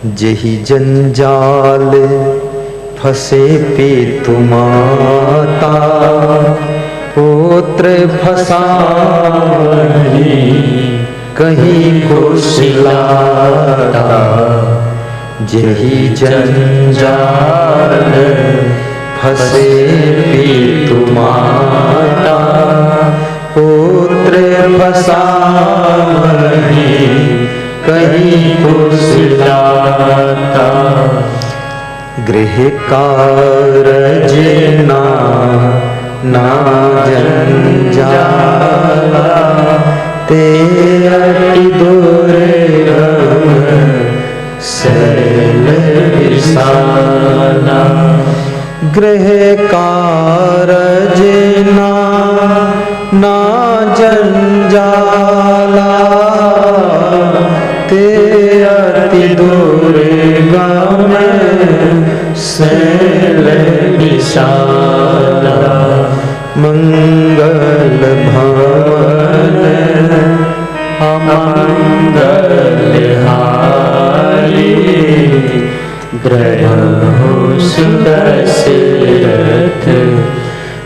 जेहि जंजाल फंसे पितु माता, पुत्र फंसा कहीं कुशलाता। जेहि जंजाल फंसे पितु माता, पुत्र फंसा कहीं कुशलाता। गृह कारज ना जंजाला, ते अति दुर्गम शैल विशाला। गृह कारज ना जंजाला, ते अति दुर्गम शैल विशाला। मंगल भवन अमंगल हारी, ग्रहो सुदशरथ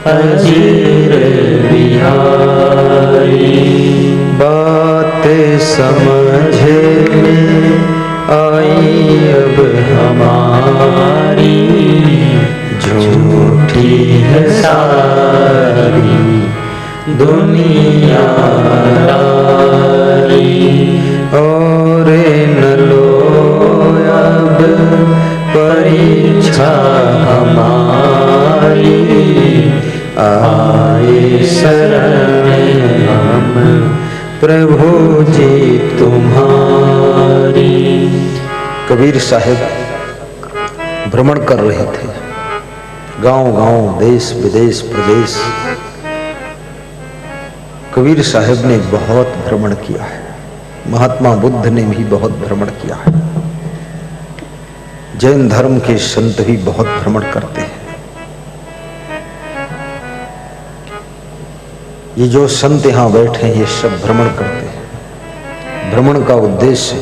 अजीर बिहारी। बात समझ में आई अब हमारी, झूठी है सारी दुनियादारी। और न लो अब परीक्षा हमारी, आए शरण हम प्रभु जी तुम्हारी। कबीर साहब भ्रमण कर रहे थे, गांव-गांव, देश विदेश प्रदेश। कबीर साहब ने बहुत भ्रमण किया है, महात्मा बुद्ध ने भी बहुत भ्रमण किया है, जैन धर्म के संत भी बहुत भ्रमण करते हैं। ये जो संत यहाँ बैठे हैं ये सब भ्रमण करते हैं। भ्रमण का उद्देश्य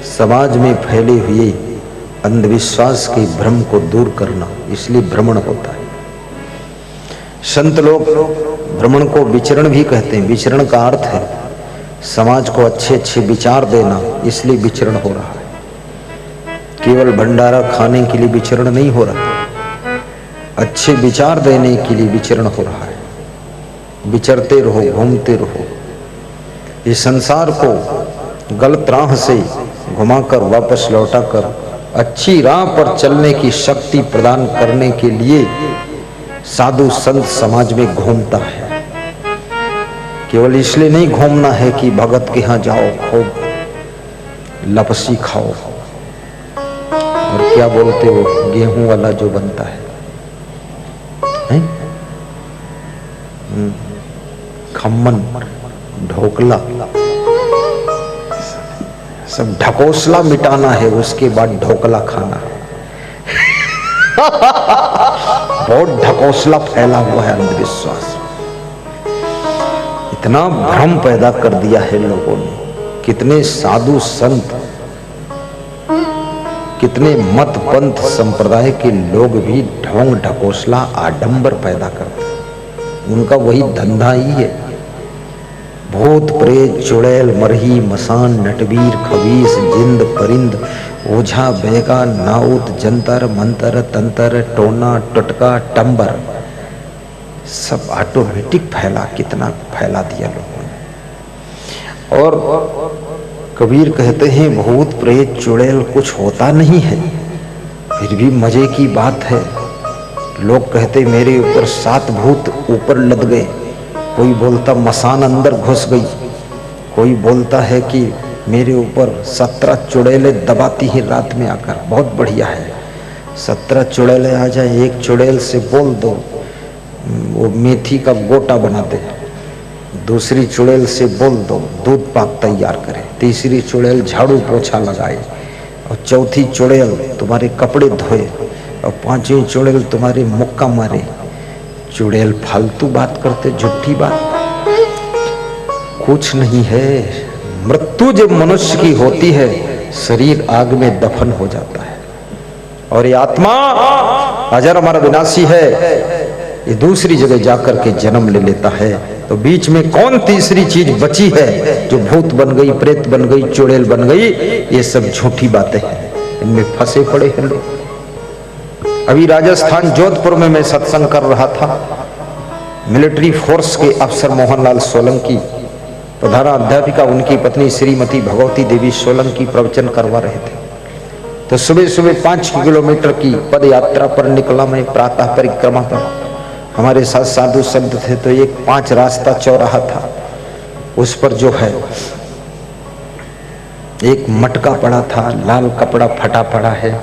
समाज में फैले हुए अंधविश्वास के भ्रम को दूर करना, इसलिए भ्रमण होता है। संत लोग भ्रमण को विचरण भी कहते हैं। विचरण का अर्थ है समाज को अच्छे अच्छे विचार देना, इसलिए विचरण हो रहा है। केवल भंडारा खाने के लिए विचरण नहीं हो रहा, अच्छे विचार देने के लिए विचरण हो रहा है। विचरते रहो, घूमते रहो। इस संसार को गलत राह से घुमाकर वापस लौटाकर अच्छी राह पर चलने की शक्ति प्रदान करने के लिए साधु संत समाज में घूमता है। केवल इसलिए नहीं घूमना है कि भगत के यहाँ जाओ, खूब लपसी खाओ और क्या बोलते हो गेहूं वाला जो बनता है, खम्मन, ढोकला, सब ढकोसला मिटाना है, उसके बाद ढोकला खाना है। बहुत ढकोसला फैला हुआ है अंधविश्वास, इतना भ्रम पैदा कर दिया है लोगों ने। कितने साधु संत, कितने मत पंथ संप्रदाय के लोग भी ढोंग ढकोसला आडंबर पैदा करते हैं। उनका वही धंधा ही है। भूत प्रेत चुड़ैल मरही मसान नटवीर खबीस जिंद परिंद ओझा बेगा नाउत जंतर मंतर तंतर टोना टटका टंबर, सब ऑटोमेटिक फैला, कितना फैला दिया लोगों ने। और कबीर कहते हैं भूत प्रेत चुड़ैल कुछ होता नहीं है, फिर भी मजे की बात है। लोग कहते मेरे ऊपर 7 भूत ऊपर लद गए, कोई बोलता मसान अंदर घुस गई, कोई बोलता है कि मेरे ऊपर 17 चुड़ैलें दबाती हैं रात में आकर। बहुत बढ़िया है, 17 चुड़ैलें आ जाए, एक चुड़ैल से बोल दो वो मेथी का गोटा बना दे, दूसरी चुड़ैल से बोल दो दूध पाक तैयार करे, तीसरी चुड़ैल झाड़ू पोछा लगाए, और चौथी चुड़ैल तुम्हारे कपड़े धोए, और 5वीं चुड़ैल तुम्हारे मुक्का मारे। चुड़ैल फालतू बात करते, झूठी बात कुछ नहीं है। मृत्यु जब मनुष्य की होती है शरीर आग में दफन हो जाता है और ये आत्मा अजर अमर विनाशी है, ये दूसरी जगह जाकर के जन्म ले लेता है। तो बीच में कौन तीसरी चीज बची है जो भूत बन गई, प्रेत बन गई, चुड़ैल बन गई? ये सब झूठी बातें हैं, इनमें फंसे पड़े हैं लोग। अभी राजस्थान जोधपुर में मैं सत्संग कर रहा था, मिलिट्री फोर्स के अफसर मोहनलाल सोलंकी, प्रधान अध्यापिका उनकी पत्नी श्रीमती भगवती देवी सोलंकी प्रवचन करवा रहे थे। तो सुबह सुबह 5 किलोमीटर की पद यात्रा पर निकला मैं, प्रातः परिक्रमा पर। हमारे साथ साधु संत थे। तो एक 5 रास्ता चौराहा था, उस पर जो है एक मटका पड़ा था, लाल कपड़ा फटा पड़ा है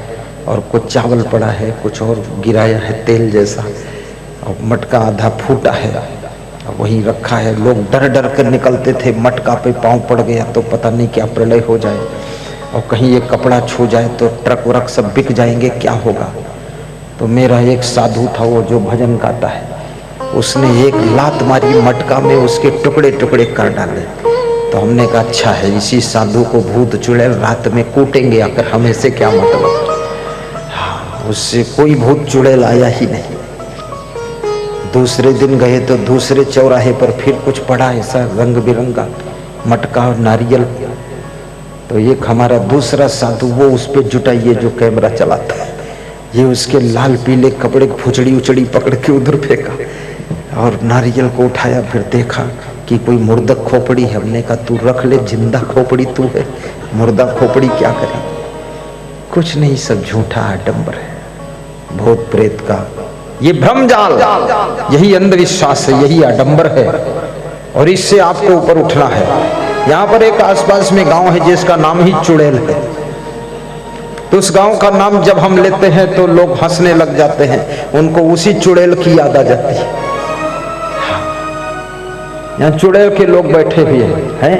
और कुछ चावल पड़ा है, कुछ और गिराया है तेल जैसा, और मटका आधा फूटा है, वही रखा है। लोग डर डर कर निकलते थे, मटका पे पांव पड़ गया तो पता नहीं क्या प्रलय हो जाए, और कहीं ये कपड़ा छू जाए तो ट्रक व्रक सब बिक जाएंगे, क्या होगा। तो मेरा एक साधु था, वो जो भजन गाता है, उसने एक लात मारी मटका में, उसके टुकड़े टुकड़े कर डाले। तो हमने कहा अच्छा है, इसी साधु को भूत चुड़ैल रात में कूटेंगे आकर, हमें से क्या मतलब। हाँ, उससे कोई भूत चुड़ैल आया ही नहीं। दूसरे दिन गए तो दूसरे चौराहे पर फिर कुछ पड़ा ऐसा रंग बिरंगा मटका और नारियल। तो एक हमारा दूसरा साधु, वो उस पे जुटाइए जो कैमरा चलाता है, ये उसके लाल पीले कपड़े फुचड़ी उचड़ी पकड़ के उधर फेंका और नारियल को उठाया। फिर देखा कि कोई मुर्दा खोपड़ी है। हमने कहा तू रख ले, जिंदा खोपड़ी तू है, मुर्दा खोपड़ी क्या करे। कुछ नहीं, सब झूठा आडंबर है, भूत प्रेत का ये भ्रमजाल, यही अंधविश्वास है, यही आडंबर है, और इससे आपको ऊपर उठना है। यहाँ पर एक आसपास में गांव है जिसका नाम ही चुड़ैल है। तो उस गांव का नाम जब हम लेते हैं तो लोग हंसने लग जाते हैं, उनको उसी चुड़ैल की याद आ जाती है। यहाँ चुड़ैल के लोग बैठे हुए हैं,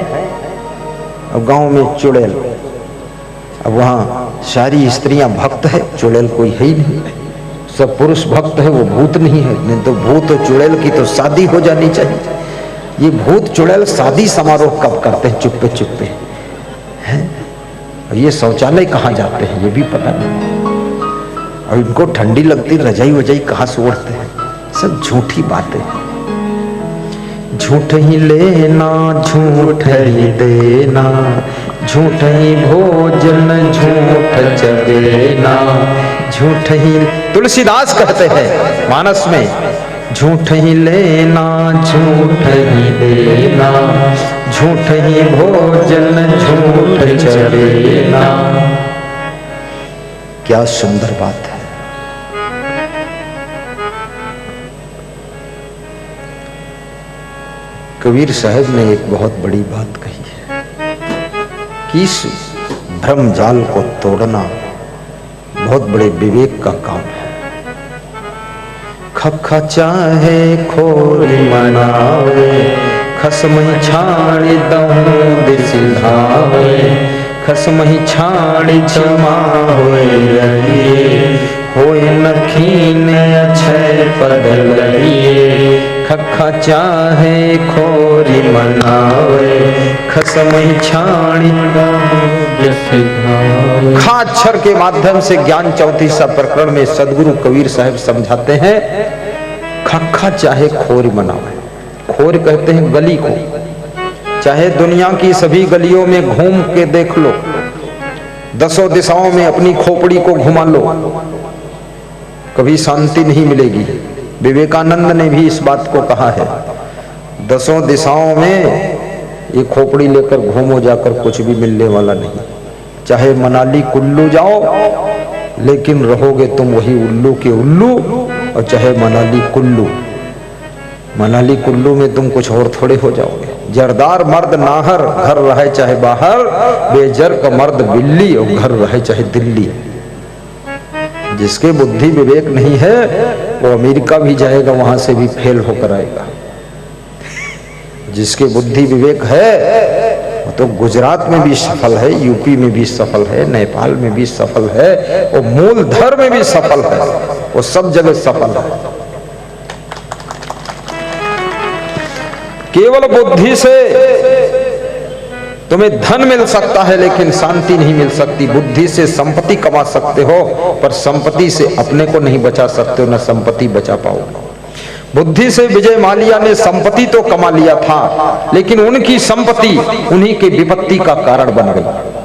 अब गांव में चुड़ैल। अब वहाँ सारी स्त्रियां भक्त है, चुड़ैल कोई है ही नहीं, सब पुरुष भक्त है, वो भूत नहीं है। नहीं तो भूत और चुड़ैल की तो शादी हो जानी चाहिए। ये भूत चुड़ैल शादी समारोह कब करते हैं? चुप्पे चुप्पे हैं। ये शौचालय कहाँ जाते हैं ये भी पता नहीं, और इनको ठंडी लगती रजाई वजाई कहाँ से ओढ़ते हैं। सब झूठी बातें, झूठ ही लेना झूठ ही देना, झूठ ही भोजन झूठ चबेना, झूठ ही। तुलसीदास कहते हैं मानस में, झूठ ही लेना झूठ ही देना, झूठ ही भोजन झूठ चबेना। क्या सुंदर बात है। कबीर साहब ने एक बहुत बड़ी बात कही है कि इस भ्रम जाल को तोड़ना बहुत बड़े विवेक का काम है। खखा चाहे खोरी मनावे, खसमही छाड़ी दऊं दिसिधावे, खसमही छाड़ी क्षमा होए रहिए, होए नखीन अक्षय पद लगिए। खखा चाहे खोरी मनावे, खसमही छाड़ी खाक्षर के माध्यम से ज्ञान 34 प्रकरण में सदगुरु कबीर साहब समझाते हैं, खखा चाहे खोरी मनावे। खोर कहते हैं गली को, चाहे दुनिया की सभी गलियों में घूम के देख लो, 10 दिशाओं में अपनी खोपड़ी को घुमा लो, कभी शांति नहीं मिलेगी। विवेकानंद ने भी इस बात को कहा है, 10 दिशाओं में ये खोपड़ी लेकर घूमो जाकर, कुछ भी मिलने वाला नहीं। चाहे मनाली कुल्लू जाओ, लेकिन रहोगे तुम वही उल्लू के उल्लू, और चाहे मनाली कुल्लू, मनाली कुल्लू में तुम कुछ और थोड़े हो जाओगे। जरदार मर्द नाहर, घर रहे चाहे बाहर, बेजर का मर्द बिल्ली, और घर रहे चाहे दिल्ली। जिसके बुद्धि विवेक नहीं है वो अमेरिका भी जाएगा, वहां से भी फेल होकर आएगा। जिसके बुद्धि विवेक है वो तो गुजरात में भी सफल है, यूपी में भी सफल है, नेपाल में भी सफल है, वो मूलधर में भी सफल है, वो सब जगह सफल है। केवल बुद्धि से तुम्हें धन मिल सकता है लेकिन शांति नहीं मिल सकती। बुद्धि से संपत्ति कमा सकते हो पर संपत्ति से अपने को नहीं बचा सकते हो, न संपत्ति बचा पाओगे। बुद्धि से विजय माल्या ने संपत्ति तो कमा लिया था लेकिन उनकी संपत्ति उन्हीं के विपत्ति का कारण बन गई,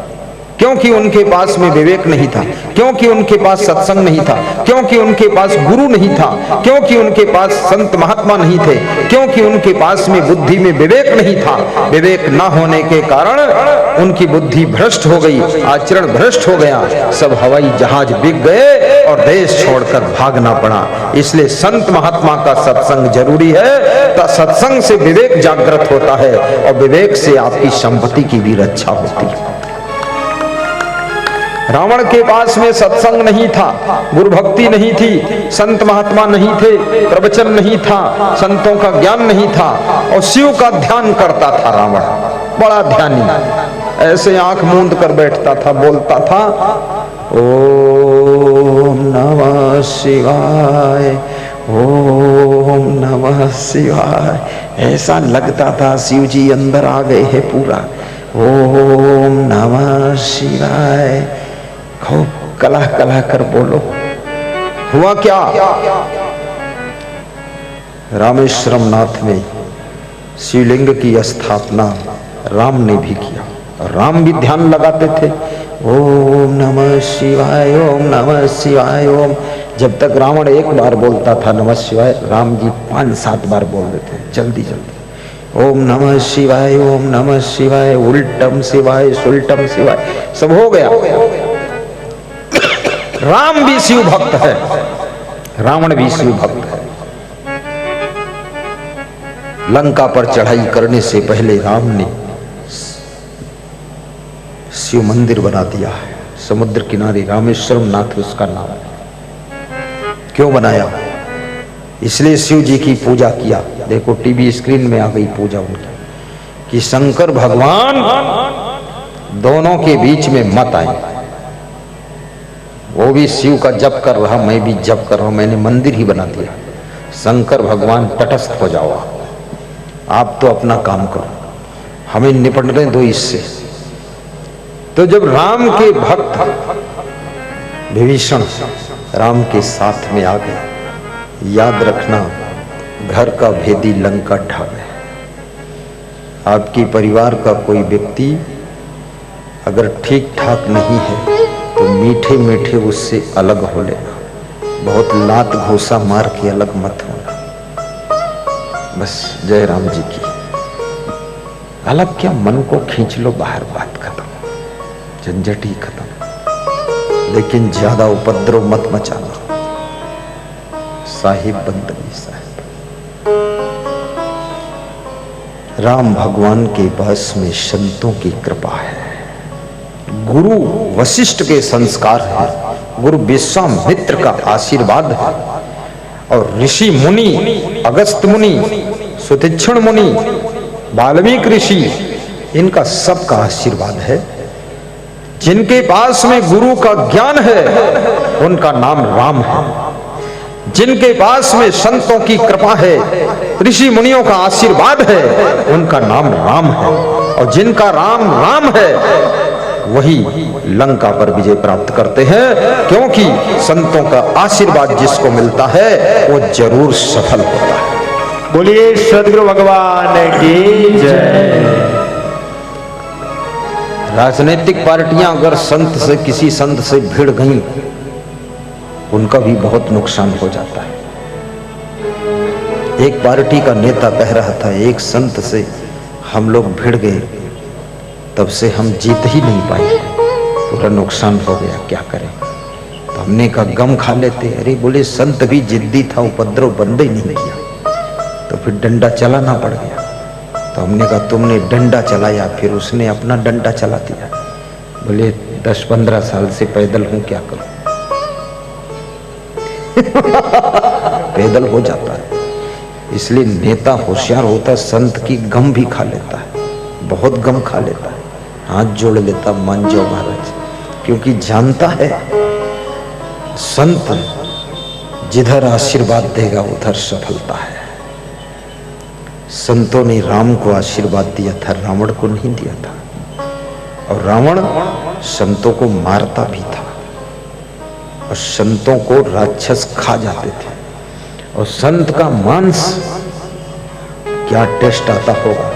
क्योंकि उनके पास में विवेक नहीं था, क्योंकि उनके पास सत्संग नहीं था, क्योंकि उनके पास गुरु नहीं था, क्योंकि उनके पास संत महात्मा नहीं थे, क्योंकि उनके पास में बुद्धि में विवेक नहीं था। विवेक न होने के कारण उनकी बुद्धि भ्रष्ट हो गई, आचरण भ्रष्ट हो गया, सब हवाई जहाज बिक गए और देश छोड़कर भागना पड़ा। इसलिए संत महात्मा का सत्संग जरूरी है, तो सत्संग से विवेक जागृत होता है और विवेक से आपकी संपत्ति की भी रक्षा होती है। रावण के पास में सत्संग नहीं था, गुरु भक्ति नहीं थी, संत महात्मा नहीं थे, प्रवचन नहीं था, संतों का ज्ञान नहीं था और शिव का ध्यान करता था। रावण बड़ा ध्यानी, ऐसे आंख मूंद कर बैठता था, बोलता था ओम नमः शिवाय, ओम नमः शिवाय। ऐसा लगता था शिव जी अंदर आ गए हैं पूरा। ओम नमः शिवाय खूब कलह कलह कर बोलो। हुआ क्या? रामेश्वरम नाथ में शिवलिंग की स्थापना राम ने भी किया, राम भी ध्यान लगाते थे। ओम नमः शिवाय, ओम नमः शिवाय, ओम। जब तक रावण एक बार बोलता था नमः शिवाय, राम जी 5-7 बार बोल देते, जल्दी जल्दी। ओम नमः शिवाय, ओम नमः शिवाय, उल्टम शिवाय, सुल्टम शिवाय, सब हो गया। राम भी शिव भक्त है, रावण भी शिव भक्त है। लंका पर चढ़ाई करने से पहले राम ने शिव मंदिर बना दिया है समुद्र किनारे, रामेश्वरम नाथ उसका नाम है। क्यों बनाया? इसलिए शिव जी की पूजा किया। देखो टीवी स्क्रीन में आ गई पूजा उनकी, कि शंकर भगवान दोनों के बीच में मत आए। वो भी शिव का जप कर रहा, मैं भी जप कर रहा हूं, मैंने मंदिर ही बना दिया। शंकर भगवान तटस्थ हो जाओ, आप तो अपना काम करो, हमें निपटने दो इससे। तो जब राम के भक्त विभीषण राम के साथ में आ गए, याद रखना घर का भेदी लंका ढा गया। आपकी परिवार का कोई व्यक्ति अगर ठीक ठाक नहीं है तो मीठे मीठे उससे अलग हो लेना, बहुत लात घोसा मार के अलग मत होना। बस जय राम जी की। अलग क्या, मन को खींच लो बाहर, बात खत्म, झंझट ही खत्म। लेकिन ज्यादा उपद्रव मत मचाना। साहिब बंदगी साहिब। राम भगवान के पास में संतों की कृपा है, गुरु वशिष्ठ के संस्कार है, गुरु विश्वामित्र का आशीर्वाद है, और ऋषि मुनि अगस्त मुनि, सुतीक्षण मुनि, वाल्मीकि ऋषि, इनका सबका आशीर्वाद है। जिनके पास में गुरु का ज्ञान है उनका नाम राम है। जिनके पास में संतों की कृपा है, ऋषि मुनियों का आशीर्वाद है, उनका नाम राम है। और जिनका राम राम है वही लंका पर विजय प्राप्त करते हैं, क्योंकि संतों का आशीर्वाद जिसको मिलता है वो जरूर सफल होता है। बोलिए सद्गुरु भगवान की जय। राजनीतिक पार्टियां अगर संत से, किसी संत से भिड़ गईं, उनका भी बहुत नुकसान हो जाता है। एक पार्टी का नेता कह रहा था, एक संत से हम लोग भिड़ गए, तब से हम जीत ही नहीं पाए, पूरा नुकसान हो गया, क्या करें। तो हमने का गम खा लेते। अरे बोले संत भी जिद्दी था, उपद्रव बंद ही नहीं किया, तो फिर डंडा चलाना पड़ गया। तो हमने कहा तुमने डंडा चलाया, फिर उसने अपना डंडा चला दिया। बोले 10-15 साल से पैदल हूं, क्या करूं। पैदल हो जाता है। इसलिए नेता होशियार होता, संत की गम भी खा लेता है, बहुत गम खा लेता है, हाथ जोड़ लेता, मान जाओ महाराज, क्योंकि जानता है संत जिधर आशीर्वाद देगा उधर सफलता है। संतों ने राम को आशीर्वाद दिया था, रावण को नहीं दिया था। और रावण संतों को मारता भी था और संतों को राक्षस खा जाते थे। और संत का मांस क्या टेस्ट आता होगा।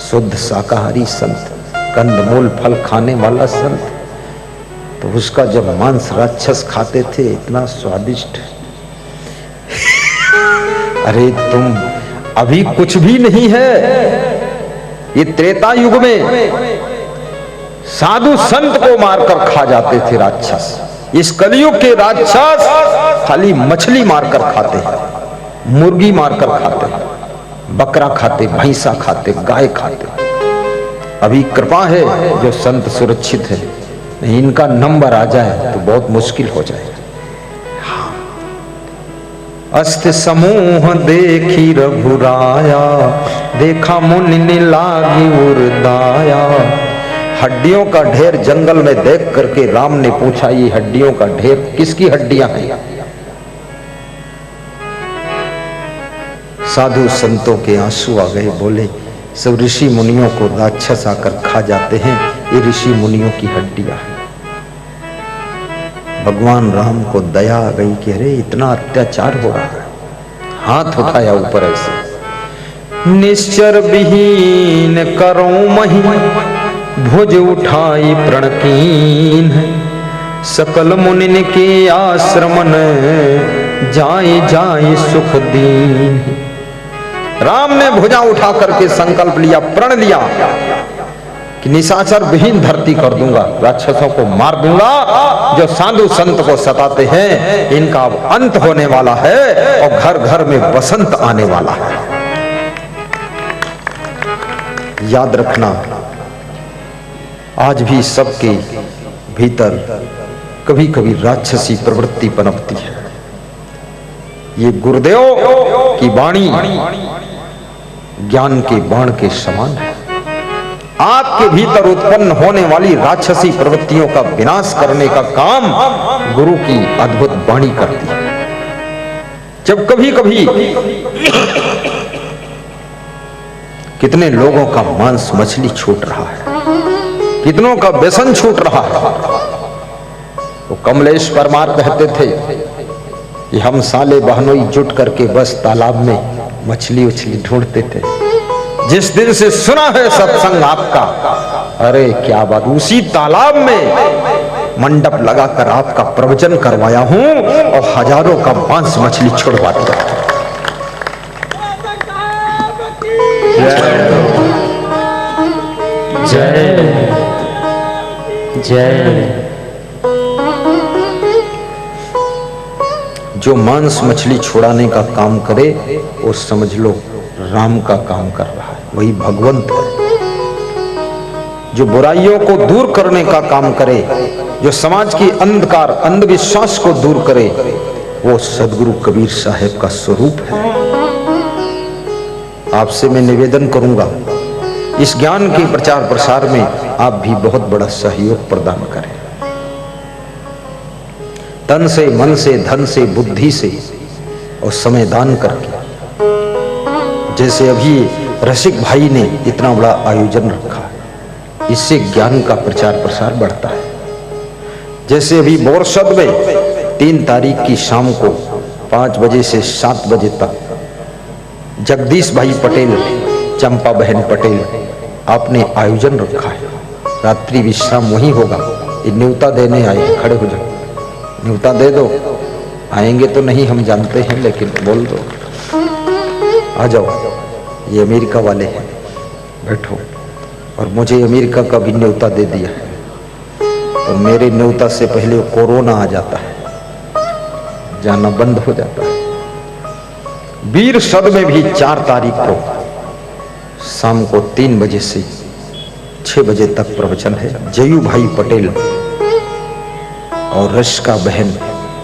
शुद्ध शाकाहारी संत, कंदमूल फल खाने वाला संत, तो उसका जब मांस राक्षस खाते थे इतना स्वादिष्ट। अरे तुम अभी कुछ भी नहीं है। ये त्रेता युग में साधु संत को मारकर खा जाते थे राक्षस। इस कलयुग के राक्षस खाली मछली मारकर खाते हैं, मुर्गी मारकर खाते हैं, बकरा खाते, भैंसा खाते, गाय खाते। अभी कृपा है जो संत सुरक्षित है, नहीं इनका नंबर आ जाए तो बहुत मुश्किल हो जाए। अस्त समूह देखी रघुराया, देखा मुनि ने लागी उर्दाया। हड्डियों का ढेर जंगल में देख करके राम ने पूछा, ये हड्डियों का ढेर किसकी हड्डियां हैं? साधु संतों के आंसू आ गए, बोले सब ऋषि मुनियों को राक्षस आकर खा जाते हैं, ये ऋषि मुनियों की हड्डियां हैं। भगवान राम को दया आ गई कि अरे इतना अत्याचार हो रहा है। हाथ उठाया ऊपर ऐसे, निश्चर विहीन करो मही, भुज उठाई प्रणकीन। सकल मुनिन के आश्रमन, जाए जाए सुख दीन। राम ने भुजा उठा करके संकल्प लिया, प्रण लिया कि निशाचर विहीन धरती कर दूंगा, राक्षसों को मार दूंगा। जो साधु संत को सताते हैं इनका अब अंत होने वाला है और घर घर में बसंत आने वाला है। याद रखना, आज भी सबके भीतर कभी कभी राक्षसी प्रवृत्ति पनपती है। ये गुरुदेव की वाणी ज्ञान के बाण के समान है। आपके भीतर उत्पन्न होने वाली राक्षसी प्रवृत्तियों का विनाश करने का काम गुरु की अद्भुत वाणी करती है। जब कभी कभी कितने लोगों का मांस मछली छूट रहा है, कितनों का व्यसन छूट रहा है। तो कमलेश परमार कहते थे कि हम साले बहनोई जुट करके बस तालाब में मछली उछली ढूंढते थे। जिस दिन से सुना है सत्संग आपका, अरे क्या बात, उसी तालाब में मंडप लगाकर आपका प्रवचन करवाया हूं और हजारों का मांस मछली छुड़वा दिया। जय जय। जो मांस मछली छुड़ाने का काम करे वो समझ लो राम का काम कर रहा है, वही भगवंत है। जो बुराइयों को दूर करने का काम करे, जो समाज की अंधकार अंधविश्वास को दूर करे, वो सदगुरु कबीर साहब का स्वरूप है। आपसे मैं निवेदन करूंगा, इस ज्ञान के प्रचार प्रसार में आप भी बहुत बड़ा सहयोग प्रदान करें। तन से, मन से, धन से, बुद्धि से और समय दान करके। जैसे अभी रसिक भाई ने इतना बड़ा आयोजन रखा है, इससे ज्ञान का प्रचार प्रसार बढ़ता है। जैसे अभी बोरसद में 3 तारीख की शाम को 5 बजे से 7 बजे तक जगदीश भाई पटेल, चंपा बहन पटेल आपने आयोजन रखा है। रात्रि विश्राम वहीं होगा। ये न्योता देने आए, खड़े हो जाओ, न्योता दे दो। आएंगे तो नहीं हम जानते हैं, लेकिन बोल दो आ जाओ। ये अमेरिका वाले हैं, बैठो। और मुझे अमेरिका का भी न्योता दे दिया है, और मेरे न्योता से पहले कोरोना आ जाता है, जाना बंद हो जाता है। वीर सद में भी 4 तारीख को शाम को 3 बजे से 6 बजे तक प्रवचन है। जयू भाई पटेल और रश्का बहन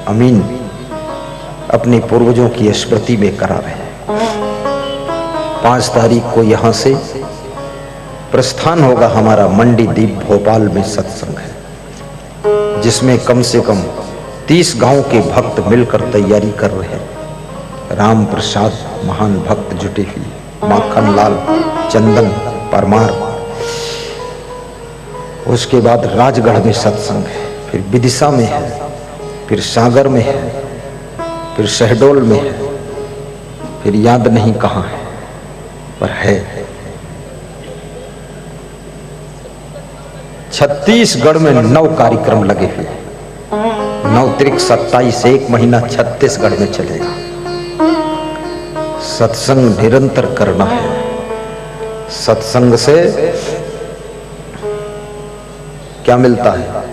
अमीन अपने पूर्वजों की स्मृति में करा रहे हैं। 5 तारीख को यहां से प्रस्थान होगा हमारा मंडी द्वीप भोपाल में सत्संग है, जिसमें कम से कम 30 गांव के भक्त मिलकर तैयारी कर रहे हैं। राम प्रसाद महान भक्त जुटे हुए, माखन लाल, चंदन परमार, उसके बाद राजगढ़ में सत्संग है, फिर विदिशा में है, फिर सागर में है, फिर शहडोल में है, फिर याद नहीं कहां है, पर है। छत्तीसगढ़ में 9 कार्यक्रम लगे हुए, 9 त्रिक 27, 1 महीना छत्तीसगढ़ में चलेगा। सत्संग निरंतर करना है। सत्संग से क्या मिलता है?